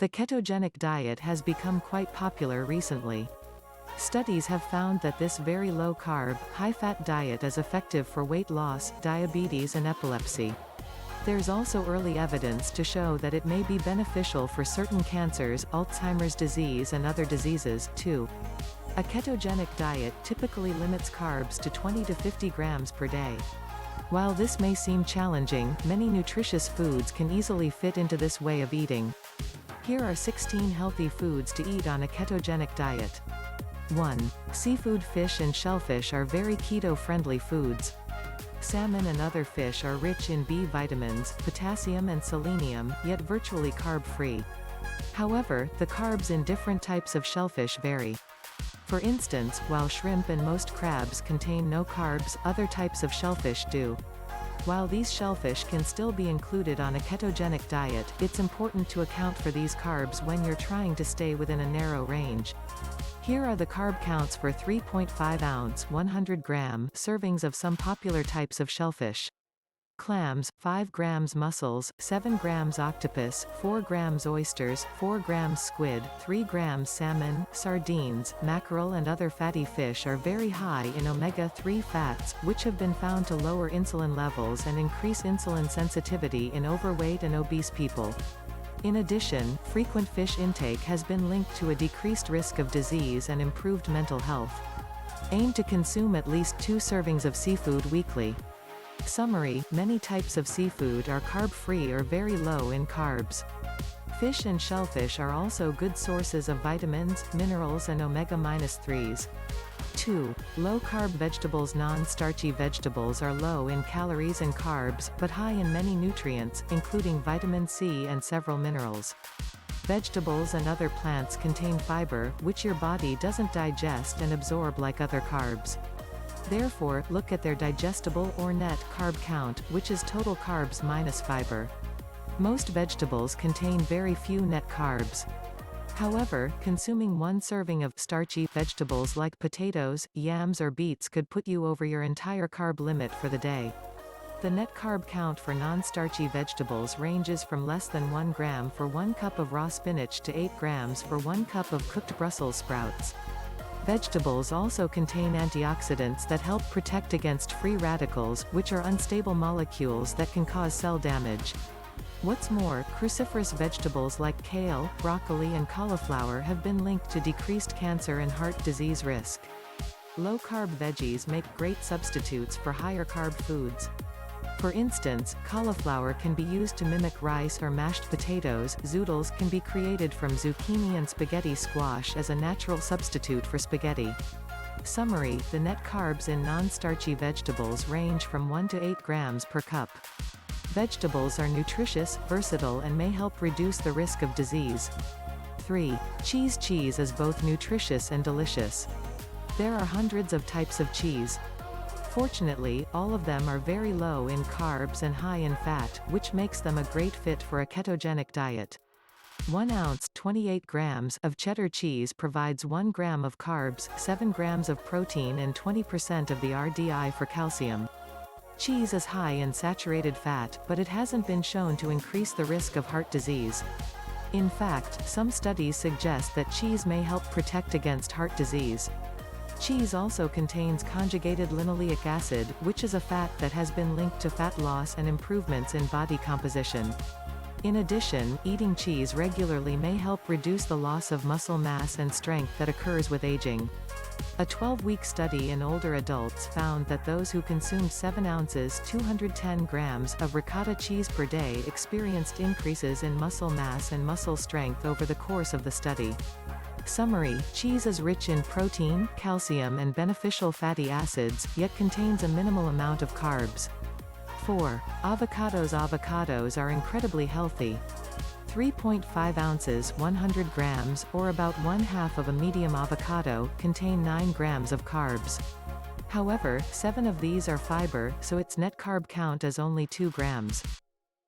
The ketogenic diet has become quite popular recently. Studies have found that this very low-carb, high-fat diet is effective for weight loss, diabetes and epilepsy. There's also early evidence to show that it may be beneficial for certain cancers, Alzheimer's disease and other diseases, too. A ketogenic diet typically limits carbs to 20 to 50 grams per day. While this may seem challenging, many nutritious foods can easily fit into this way of eating. Here are 16 healthy foods to eat on a ketogenic diet. 1. Seafood. Fish and shellfish are very keto-friendly foods. Salmon and other fish are rich in B vitamins, potassium and selenium, yet virtually carb-free. However, the carbs in different types of shellfish vary. For instance, while shrimp and most crabs contain no carbs, other types of shellfish do. While these shellfish can still be included on a ketogenic diet, it's important to account for these carbs when you're trying to stay within a narrow range. Here are the carb counts for 3.5-ounce 100-gram servings of some popular types of shellfish. Clams, 5 grams mussels, 7 grams octopus, 4 grams oysters, 4 grams squid, 3 grams salmon, sardines, mackerel and other fatty fish are very high in omega-3 fats, which have been found to lower insulin levels and increase insulin sensitivity in overweight and obese people. In addition, frequent fish intake has been linked to a decreased risk of disease and improved mental health. Aim to consume at least 2 servings of seafood weekly. Summary: many types of seafood are carb-free or very low in carbs. Fish and shellfish are also good sources of vitamins, minerals and omega-3s. 2. Low-carb vegetables. Non-starchy vegetables are low in calories and carbs, but high in many nutrients, including vitamin C and several minerals. Vegetables and other plants contain fiber, which your body doesn't digest and absorb like other carbs. Therefore, look at their digestible or net carb count, which is total carbs minus fiber. Most vegetables contain very few net carbs. However, consuming 1 serving of starchy vegetables like potatoes, yams or beets could put you over your entire carb limit for the day. The net carb count for non-starchy vegetables ranges from less than 1 gram for 1 cup of raw spinach to 8 grams for 1 cup of cooked Brussels sprouts. Vegetables also contain antioxidants that help protect against free radicals, which are unstable molecules that can cause cell damage. What's more, cruciferous vegetables like kale, broccoli and cauliflower have been linked to decreased cancer and heart disease risk. Low-carb veggies make great substitutes for higher-carb foods. For instance, cauliflower can be used to mimic rice or mashed potatoes. Zoodles can be created from zucchini and spaghetti squash as a natural substitute for spaghetti. Summary: the net carbs in non-starchy vegetables range from 1 to 8 grams per cup. Vegetables are nutritious, versatile and may help reduce the risk of disease. 3. Cheese. Cheese is both nutritious and delicious. There are hundreds of types of cheese. Fortunately, all of them are very low in carbs and high in fat, which makes them a great fit for a ketogenic diet. 1 ounce 28 grams of cheddar cheese provides 1 gram of carbs, 7 grams of protein and 20% of the RDI for calcium. Cheese is high in saturated fat, but it hasn't been shown to increase the risk of heart disease. In fact, some studies suggest that cheese may help protect against heart disease. Cheese also contains conjugated linoleic acid, which is a fat that has been linked to fat loss and improvements in body composition. In addition, eating cheese regularly may help reduce the loss of muscle mass and strength that occurs with aging. A 12-week study in older adults found that those who consumed 7 ounces 210 grams of ricotta cheese per day experienced increases in muscle mass and muscle strength over the course of the study. Summary: cheese is rich in protein, calcium and beneficial fatty acids, yet contains a minimal amount of carbs. 4. Avocados. Avocados are incredibly healthy. 3.5 ounces 100 grams, or about 1/2 of a medium avocado, contain 9 grams of carbs. However, 7 of these are fiber, so its net carb count is only 2 grams.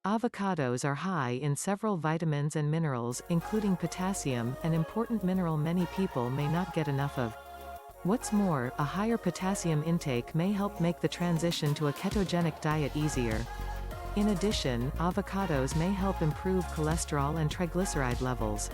Avocados are high in several vitamins and minerals, including potassium, an important mineral many people may not get enough of. What's more, a higher potassium intake may help make the transition to a ketogenic diet easier. In addition, avocados may help improve cholesterol and triglyceride levels.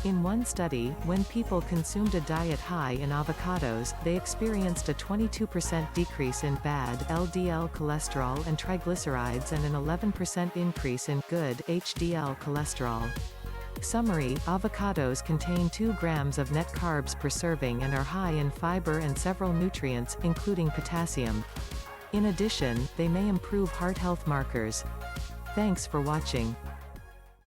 In one study, when people consumed a diet high in avocados, they experienced a 22% decrease in bad LDL cholesterol and triglycerides and an 11% increase in good HDL cholesterol. Summary: avocados contain 2 grams of net carbs per serving and are high in fiber and several nutrients, including potassium. In addition, they may improve heart health markers. Thanks for watching.